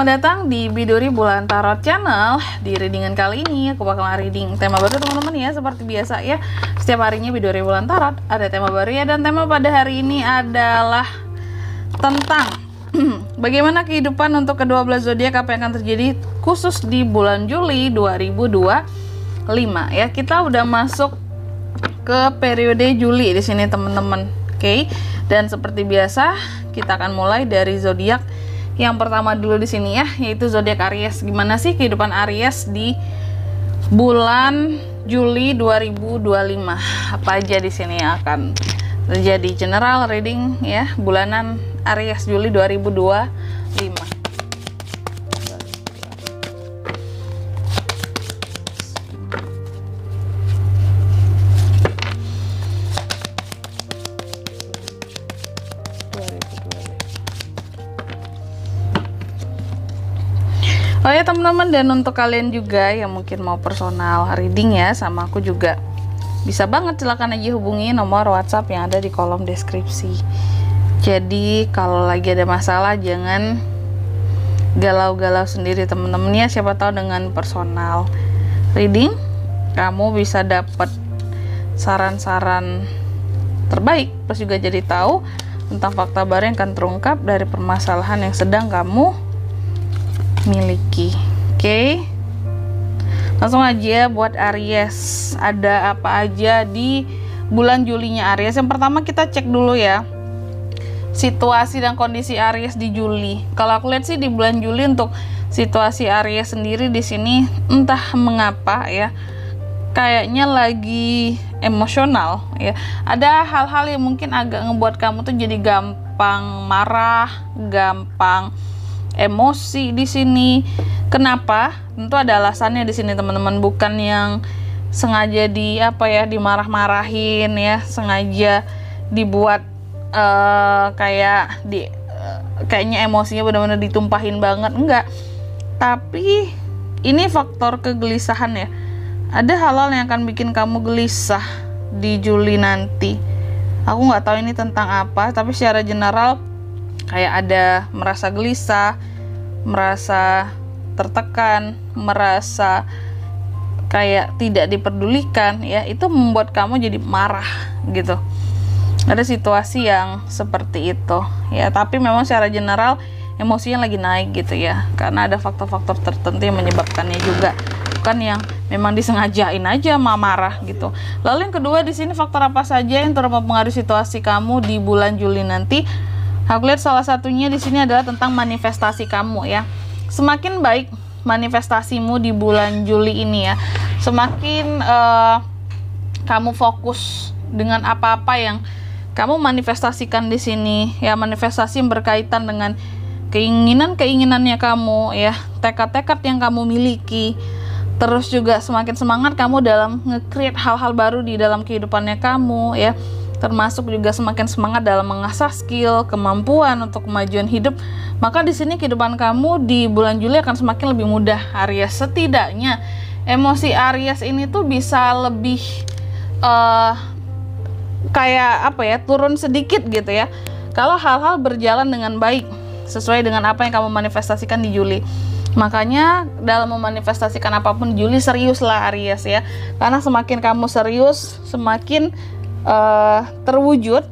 selamat datang di Biduri Bulan Tarot Channel. Di readingan kali ini aku bakal reading tema baru teman-teman ya. Seperti biasa ya, setiap harinya Biduri Bulan Tarot ada tema baru ya. Dan tema pada hari ini adalah tentang bagaimana kehidupan untuk kedua belas zodiak, apa yang akan terjadi khusus di bulan Juli 2025 ya. Kita udah masuk ke periode Juli di sini teman-teman. Oke. Dan seperti biasa, kita akan mulai dari zodiak yang pertama dulu di sini ya, yaitu zodiak Aries. Gimana sih kehidupan Aries di bulan Juli 2025? Apa aja di sini yang akan terjadi? General reading ya, bulanan Aries Juli 2025. Oh ya teman-teman, dan untuk kalian juga yang mungkin mau personal reading ya sama aku juga, bisa banget, silakan aja hubungi nomor WhatsApp yang ada di kolom deskripsi. Jadi kalau lagi ada masalah jangan galau-galau sendiri teman-teman ya. Siapa tahu dengan personal reading kamu bisa dapat saran-saran terbaik, plus juga jadi tahu tentang fakta baru yang akan terungkap dari permasalahan yang sedang kamu miliki. Oke. Langsung aja buat Aries, ada apa aja di bulan Julinya Aries. Yang pertama kita cek dulu ya situasi dan kondisi Aries di Juli. Kalau aku lihat sih di bulan Juli untuk situasi Aries sendiri di sini entah mengapa ya, kayaknya lagi emosional ya. Ada hal-hal yang mungkin agak ngebuat kamu tuh jadi gampang marah, gampang emosi di sini. Kenapa? Tentu ada alasannya di sini teman-teman, bukan yang sengaja dimarah-marahin ya, sengaja dibuat kayaknya emosinya benar-benar ditumpahin banget, enggak. Tapi ini faktor kegelisahan ya. Ada hal-hal yang akan bikin kamu gelisah di Juli nanti. Aku nggak tahu ini tentang apa, tapi secara general kayak ada merasa gelisah, merasa tertekan, merasa kayak tidak diperdulikan ya. Itu membuat kamu jadi marah gitu. Ada situasi yang seperti itu ya, tapi memang secara general emosinya lagi naik gitu ya, karena ada faktor-faktor tertentu yang menyebabkannya juga, bukan yang memang disengajain aja marah gitu. Lalu yang kedua di sini, faktor apa saja yang turut mempengaruhi situasi kamu di bulan Juli nanti? Aku lihat salah satunya di sini adalah tentang manifestasi kamu ya. Semakin baik manifestasimu di bulan Juli ini ya, semakin kamu fokus dengan apa-apa yang kamu manifestasikan di sini ya, manifestasi yang berkaitan dengan keinginannya kamu ya, tekad-tekad yang kamu miliki. Terus juga semakin semangat kamu dalam nge-create hal-hal baru di dalam kehidupannya kamu ya. Termasuk juga semakin semangat dalam mengasah skill, kemampuan untuk kemajuan hidup. Maka di sini kehidupan kamu di bulan Juli akan semakin lebih mudah Aries. Setidaknya emosi Aries ini tuh bisa lebih turun sedikit gitu ya, kalau hal-hal berjalan dengan baik sesuai dengan apa yang kamu manifestasikan di Juli. Makanya dalam memanifestasikan apapun di Juli, seriuslah Aries ya, karena semakin kamu serius semakin terwujud.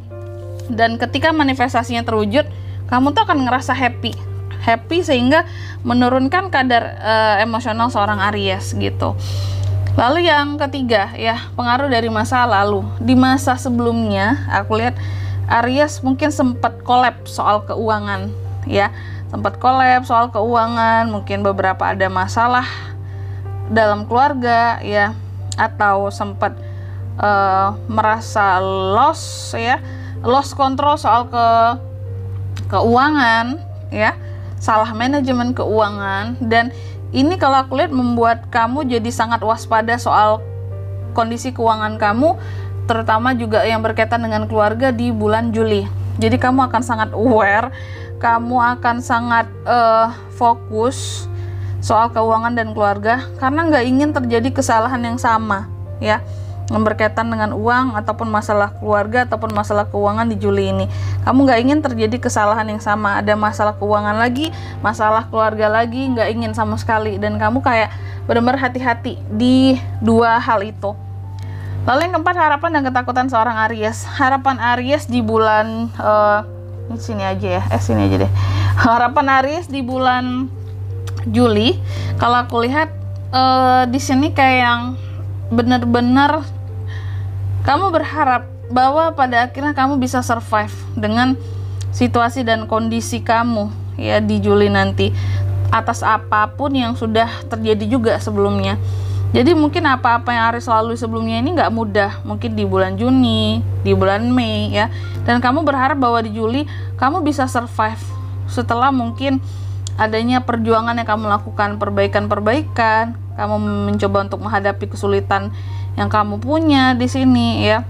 Dan ketika manifestasinya terwujud, kamu tuh akan ngerasa happy sehingga menurunkan kadar emosional seorang Aries gitu. Lalu yang ketiga ya, pengaruh dari masa lalu. Di masa sebelumnya aku lihat Aries mungkin sempat collab soal keuangan ya, mungkin beberapa ada masalah dalam keluarga ya, atau sempat merasa lost control soal keuangan ya, salah manajemen keuangan. Dan ini kalau aku lihat membuat kamu jadi sangat waspada soal kondisi keuangan kamu, terutama juga yang berkaitan dengan keluarga di bulan Juli. Jadi kamu akan sangat aware, kamu akan sangat fokus soal keuangan dan keluarga, karena nggak ingin terjadi kesalahan yang sama ya. yang berkaitan dengan uang ataupun masalah keluarga ataupun masalah keuangan di Juli ini. Kamu nggak ingin terjadi kesalahan yang sama, ada masalah keuangan lagi, masalah keluarga lagi, nggak ingin sama sekali, dan kamu kayak benar-benar hati-hati di dua hal itu. Lalu yang keempat, harapan dan ketakutan seorang Aries. Harapan Aries di bulan sini aja deh. Harapan Aries di bulan Juli, kalau aku lihat di sini kayak yang benar-benar kamu berharap bahwa pada akhirnya kamu bisa survive dengan situasi dan kondisi kamu ya di Juli nanti, atas apapun yang sudah terjadi juga sebelumnya. Jadi mungkin apa-apa yang Aries lalui sebelumnya ini nggak mudah, mungkin di bulan Juni, di bulan Mei ya, dan kamu berharap bahwa di Juli kamu bisa survive setelah mungkin adanya perjuangan yang kamu lakukan, perbaikan-perbaikan, kamu mencoba untuk menghadapi kesulitan yang kamu punya di sini ya.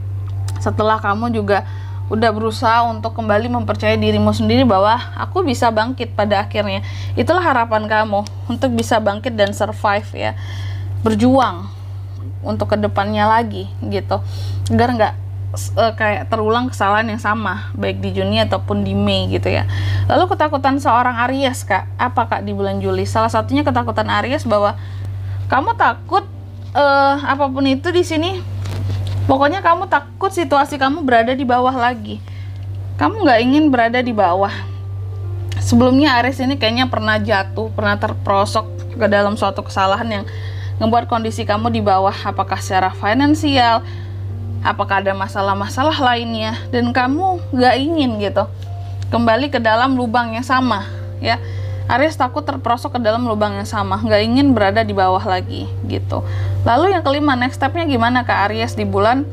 Setelah kamu juga udah berusaha untuk kembali mempercayai dirimu sendiri bahwa aku bisa bangkit pada akhirnya. Itulah harapan kamu untuk bisa bangkit dan survive ya. Berjuang untuk kedepannya lagi gitu. Agar nggak kayak terulang kesalahan yang sama baik di Juni ataupun di Mei gitu ya. Lalu ketakutan seorang Aries Kak, apa Kak di bulan Juli? Salah satunya ketakutan Aries bahwa kamu takut apapun itu di sini, pokoknya kamu takut situasi kamu berada di bawah lagi. Kamu nggak ingin berada di bawah. Sebelumnya Aries ini kayaknya pernah jatuh, pernah terperosok ke dalam suatu kesalahan yang membuat kondisi kamu di bawah, apakah secara finansial, apakah ada masalah-masalah lainnya, dan kamu gak ingin gitu kembali ke dalam lubang yang sama ya. Aries takut terperosok ke dalam lubang yang sama, gak ingin berada di bawah lagi gitu. Lalu yang kelima, next stepnya gimana Kak Aries di bulan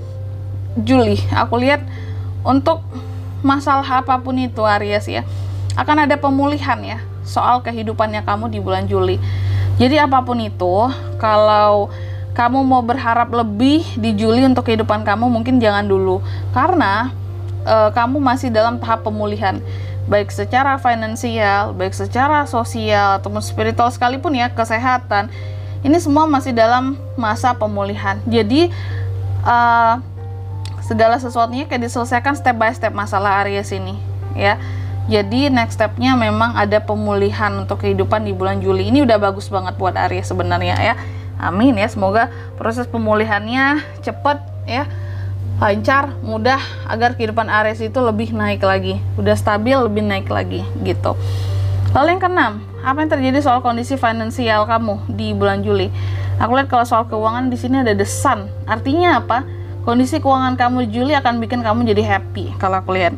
Juli? Aku lihat untuk masalah apapun itu Aries ya, akan ada pemulihan ya soal kehidupannya kamu di bulan Juli. Jadi apapun itu, kalau kamu mau berharap lebih di Juli untuk kehidupan kamu, mungkin jangan dulu. Karena kamu masih dalam tahap pemulihan. Baik secara finansial, baik secara sosial, ataupun spiritual sekalipun ya, kesehatan. Ini semua masih dalam masa pemulihan. Jadi segala sesuatunya kayak diselesaikan step by step masalah Aries ini ya. Jadi next stepnya memang ada pemulihan untuk kehidupan di bulan Juli. Ini udah bagus banget buat Aries sebenarnya ya. Amin ya, semoga proses pemulihannya cepat ya, lancar, mudah, agar kehidupan Aries itu lebih naik lagi, udah stabil, lebih naik lagi gitu. Lalu yang keenam, apa yang terjadi soal kondisi finansial kamu di bulan Juli? Aku lihat kalau soal keuangan di sini ada The Sun. Artinya apa? Kondisi keuangan kamu di Juli akan bikin kamu jadi happy. Kalau aku lihat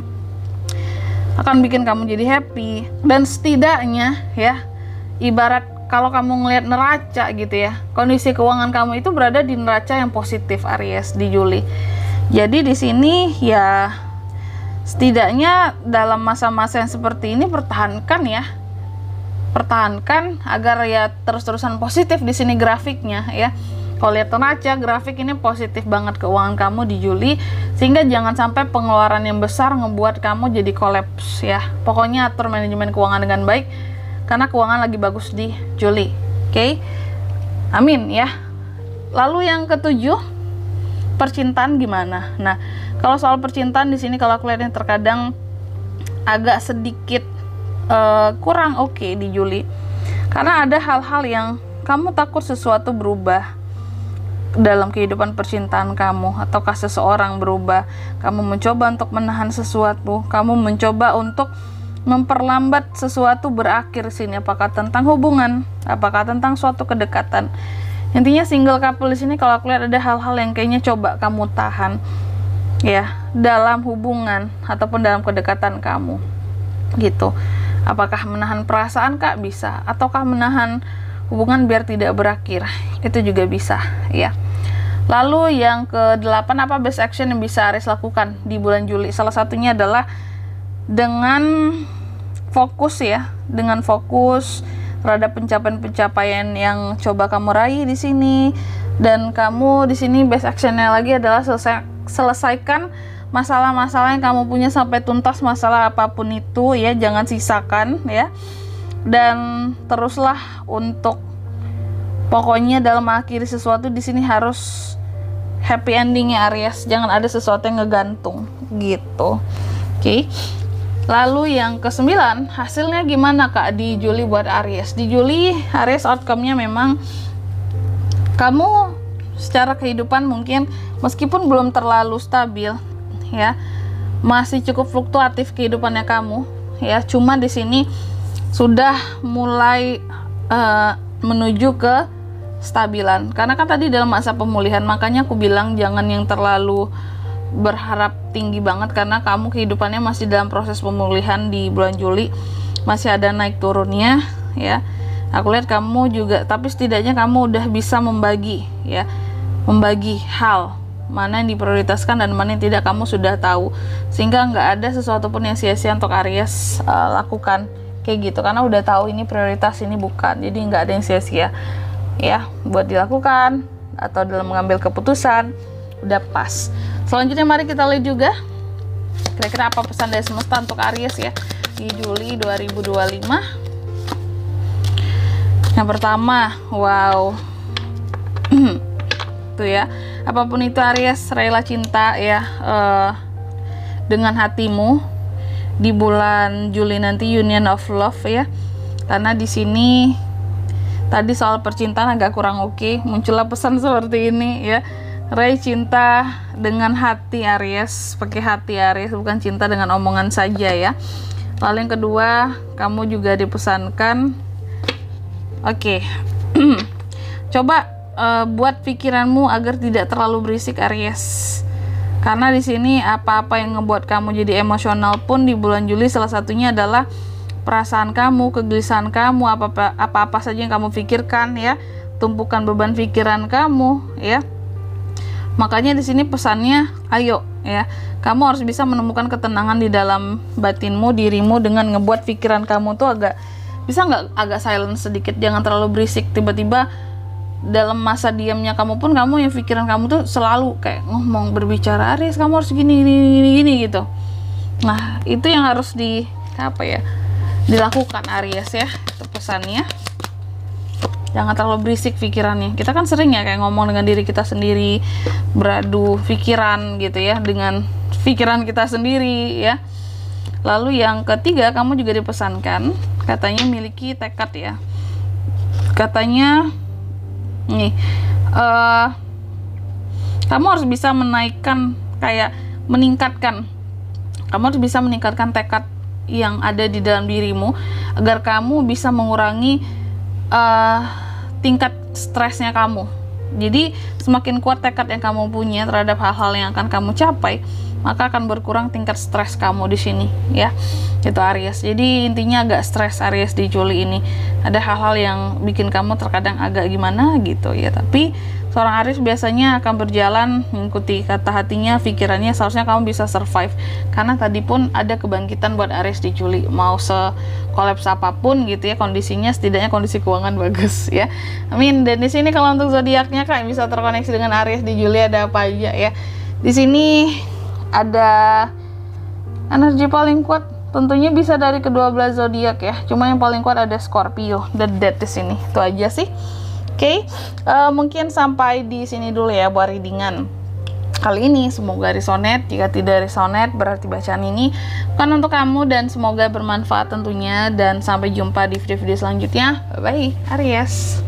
akan bikin kamu jadi happy, dan setidaknya ya, ibarat kalau kamu ngelihat neraca gitu ya, kondisi keuangan kamu itu berada di neraca yang positif Aries di Juli. Jadi di sini ya, setidaknya dalam masa-masa yang seperti ini pertahankan agar ya terus-terusan positif di sini grafiknya ya. Kalau lihat neraca, grafik ini positif banget keuangan kamu di Juli, sehingga jangan sampai pengeluaran yang besar ngebuat kamu jadi kolaps ya. Pokoknya atur manajemen keuangan dengan baik, karena keuangan lagi bagus di Juli. Oke? Amin ya. Lalu yang ketujuh, percintaan gimana? Nah, kalau soal percintaan di sini kalau aku lihatnya terkadang agak sedikit kurang oke di Juli. Karena ada hal-hal yang kamu takut sesuatu berubah dalam kehidupan percintaan kamu, ataukah seseorang berubah, kamu mencoba untuk menahan sesuatu, kamu mencoba untuk memperlambat sesuatu berakhir sini, apakah tentang hubungan, apakah tentang suatu kedekatan. Intinya single couple di sini kalau aku lihat ada hal-hal yang kayaknya coba kamu tahan ya dalam hubungan ataupun dalam kedekatan kamu gitu. Apakah menahan perasaan Kak? Bisa. Ataukah menahan hubungan biar tidak berakhir? Itu juga bisa ya. Lalu yang ke-8, apa best action yang bisa Aries lakukan di bulan Juli? Salah satunya adalah dengan fokus ya, dengan fokus terhadap pencapaian-pencapaian yang coba kamu raih di sini. Dan kamu di sini best actionnya lagi adalah selesaikan masalah-masalah yang kamu punya sampai tuntas, masalah apapun itu ya, jangan sisakan ya. Dan teruslah untuk pokoknya dalam mengakhiri sesuatu di sini harus happy endingnya Aries, jangan ada sesuatu yang ngegantung gitu. Oke. Lalu yang ke-9, hasilnya gimana Kak di Juli buat Aries? Di Juli Aries outcome-nya memang kamu secara kehidupan mungkin meskipun belum terlalu stabil ya, masih cukup fluktuatif kehidupannya kamu ya, cuma di sini sudah mulai menuju ke stabilan. Karena kan tadi dalam masa pemulihan, makanya aku bilang jangan yang terlalu berharap tinggi banget, karena kamu kehidupannya masih dalam proses pemulihan di bulan Juli, masih ada naik turunnya ya. Aku lihat kamu juga, tapi setidaknya kamu udah bisa membagi ya, membagi hal mana yang diprioritaskan dan mana yang tidak, kamu sudah tahu, sehingga nggak ada sesuatu pun yang sia-sia untuk Aries lakukan kayak gitu, karena udah tahu ini prioritas, ini bukan, jadi nggak ada yang sia-sia ya buat dilakukan atau dalam mengambil keputusan, udah pas. Selanjutnya mari kita lihat juga kira-kira apa pesan dari semesta untuk Aries ya di Juli 2025. Yang pertama, wow, tuh ya, apapun itu Aries, rela cinta ya dengan hatimu di bulan Juli nanti, union of love ya. Karena di sini tadi soal percintaan agak kurang oke, muncullah pesan seperti ini ya. Raih cinta dengan hati Aries, pakai hati Aries, bukan cinta dengan omongan saja ya. Lalu yang kedua, kamu juga dipesankan, oke, coba buat pikiranmu agar tidak terlalu berisik Aries. Karena di sini apa-apa yang ngebuat kamu jadi emosional pun di bulan Juli, salah satunya adalah perasaan kamu, kegelisahan kamu, apa-apa saja yang kamu pikirkan ya, tumpukan beban pikiran kamu ya. Makanya di sini pesannya, ayo ya, kamu harus bisa menemukan ketenangan di dalam batinmu, dirimu, dengan ngebuat pikiran kamu tuh agak silent sedikit, jangan terlalu berisik. Tiba-tiba dalam masa diamnya kamu pun, kamu yang pikiran kamu tuh selalu kayak ngomong, berbicara, Aries kamu harus gini gitu. Nah itu yang harus dilakukan Aries ya, itu pesannya. Jangan terlalu berisik pikirannya. Kita kan sering ya kayak ngomong dengan diri kita sendiri, beradu pikiran gitu ya, dengan pikiran kita sendiri ya. Lalu yang ketiga, kamu juga dipesankan, katanya miliki tekad ya. Katanya nih, kamu harus bisa kamu harus bisa meningkatkan tekad yang ada di dalam dirimu, agar kamu bisa mengurangi tingkat stresnya kamu. Jadi semakin kuat tekad yang kamu punya terhadap hal-hal yang akan kamu capai, maka akan berkurang tingkat stres kamu di sini ya. Itu Aries. Jadi intinya agak stres Aries di Juli ini. Ada hal-hal yang bikin kamu terkadang agak gimana gitu ya, tapi seorang Aries biasanya akan berjalan mengikuti kata hatinya, pikirannya, seharusnya kamu bisa survive. Karena tadi pun ada kebangkitan buat Aries di Juli, mau sekolaps apapun gitu ya kondisinya, setidaknya kondisi keuangan bagus ya. Amin. Dan di sini kalau untuk zodiaknya Kak bisa terkoneksi dengan Aries di Juli ada apa aja ya? Di sini ada energi paling kuat, tentunya bisa dari kedua belas zodiak ya. Cuma yang paling kuat ada Scorpio, the Death di sini. Itu aja sih. Oke, mungkin sampai di sini dulu ya buat readingan kali ini. Semoga resonate. Jika tidak resonate, berarti bacaan ini bukan untuk kamu, dan semoga bermanfaat tentunya. Dan sampai jumpa di video-video selanjutnya. Bye bye Aries.